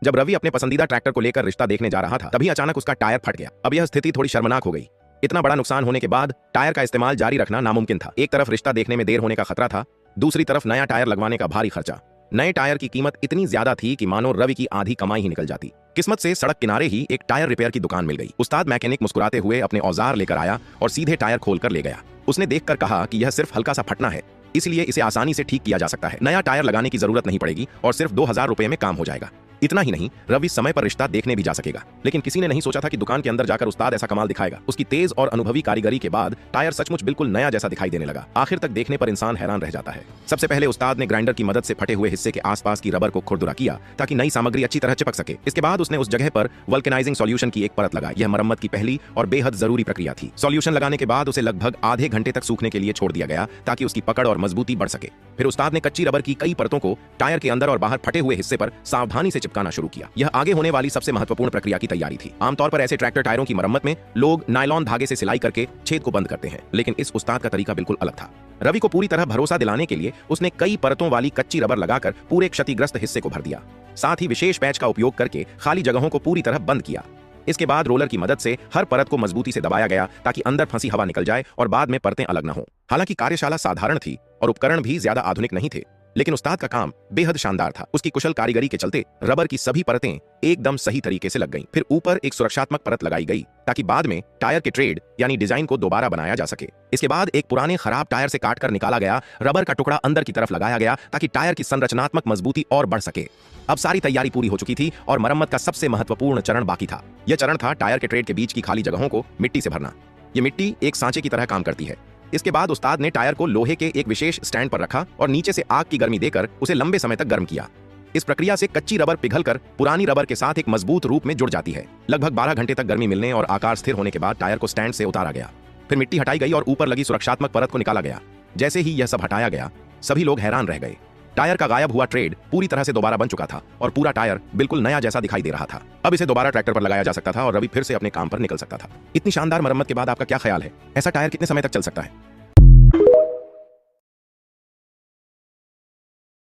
जब रवि अपने पसंदीदा ट्रैक्टर को लेकर रिश्ता देखने जा रहा था, तभी अचानक उसका टायर फट गया। अब यह स्थिति थोड़ी शर्मनाक हो गई। इतना बड़ा नुकसान होने के बाद टायर का इस्तेमाल जारी रखना नामुमकिन था। एक तरफ रिश्ता देखने में देर होने का खतरा था, दूसरी तरफ नया टायर लगवाने का भारी खर्चा। नए टायर की कीमत इतनी ज्यादा थी कि मानो रवि की आधी कमाई ही निकल जाती। किस्मत से सड़क किनारे ही एक टायर रिपेयर की दुकान मिल गई। उस्ताद मैकेनिक मुस्कुराते हुए अपने औजार लेकर आया और सीधे टायर खोलकर ले गया। उसने देखकर कहा कि यह सिर्फ हल्का सा फटना है, इसलिए इसे आसानी से ठीक किया जा सकता है। नया टायर लगाने की जरूरत नहीं पड़ेगी और सिर्फ 2000 रुपए में काम हो जाएगा। इतना ही नहीं, रवि समय पर रिश्ता देखने भी जा सकेगा। लेकिन किसी ने नहीं सोचा था कि दुकान के अंदर जाकर उस्ताद ऐसा कमाल दिखाएगा। उसकी तेज और अनुभवी कारीगरी के बाद टायर सचमुच बिल्कुल नया जैसा दिखाई देने लगा। आखिर तक देखने पर इंसान हैरान रह जाता है। सबसे पहले उस्ताद ने ग्राइंडर की मदद से फटे हुए हिस्से के आसपास की रबर को खुरदुरा किया ताकि नई सामग्री अच्छी तरह चिपक सके। इसके बाद उसने उस जगह पर वल्केनाइजिंग सॉल्यूशन की एक परत लगाई। यह मरम्मत की पहली और बेहद जरूरी प्रक्रिया थी। सॉल्यूशन लगाने के बाद उसे लगभग आधे घंटे तक सूखने के लिए छोड़ दिया गया ताकि उसकी पकड़ और मजबूती बढ़ सके। फिर उस्ताद ने कच्ची रबर की कई परतों को टायर के अंदर और बाहर फटे हुए हिस्से पर सावधानी से चिपकाना शुरू किया। यह आगे होने वाली सबसे महत्वपूर्ण प्रक्रिया की तैयारी थी। आमतौर पर ऐसे ट्रैक्टर टायरों की मरम्मत में लोग नायलॉन धागे से सिलाई करके छेद को बंद करते हैं, लेकिन इस उस्ताद का तरीका बिल्कुल अलग था। रवि को पूरी तरह भरोसा दिलाने के लिए उसने कई परतों वाली कच्ची रबर लगाकर पूरे क्षतिग्रस्त हिस्से को भर दिया। साथ ही विशेष पैच का उपयोग करके खाली जगहों को पूरी तरह बंद किया। इसके बाद रोलर की मदद से हर परत को मजबूती से दबाया गया ताकि अंदर फंसी हवा निकल जाए और बाद में परतें अलग न हो। हालांकि कार्यशाला साधारण थी और उपकरण भी ज्यादा आधुनिक नहीं थे, लेकिन उस्ताद का काम बेहद शानदार था। उसकी कुशल कारीगरी के चलते रबर की सभी परतें एकदम सही तरीके से लग गईं। फिर ऊपर एक सुरक्षात्मक परत लगाई गई ताकि बाद में टायर के ट्रेड यानी डिजाइन को दोबारा बनाया जा सके। इसके बाद एक पुराने खराब टायर से काटकर निकाला गया रबर का टुकड़ा अंदर की तरफ लगाया गया ताकि टायर की संरचनात्मक मजबूती और बढ़ सके। अब सारी तैयारी पूरी हो चुकी थी और मरम्मत का सबसे महत्वपूर्ण चरण बाकी था। यह चरण था टायर के ट्रेड के बीच की खाली जगहों को मिट्टी से भरना। यह मिट्टी एक सांचे की तरह काम करती है। इसके बाद उस्ताद ने टायर को लोहे के एक विशेष स्टैंड पर रखा और नीचे से आग की गर्मी देकर उसे लंबे समय तक गर्म किया। इस प्रक्रिया से कच्ची रबर पिघलकर पुरानी रबर के साथ एक मजबूत रूप में जुड़ जाती है। लगभग 12 घंटे तक गर्मी मिलने और आकार स्थिर होने के बाद टायर को स्टैंड से उतारा गया। फिर मिट्टी हटाई गई और ऊपर लगी सुरक्षात्मक परत को निकाला गया। जैसे ही यह सब हटाया गया, सभी लोग हैरान रह गए। टायर का गायब हुआ ट्रेड पूरी तरह से दोबारा बन चुका था और पूरा टायर बिल्कुल नया जैसा दिखाई दे रहा था। अब इसे दोबारा ट्रैक्टर पर लगाया जा सकता था और रवि फिर से अपने काम पर निकल सकता था। इतनी शानदार मरम्मत के बाद आपका क्या ख्याल है? ऐसा टायर कितने समय तक चल सकता है?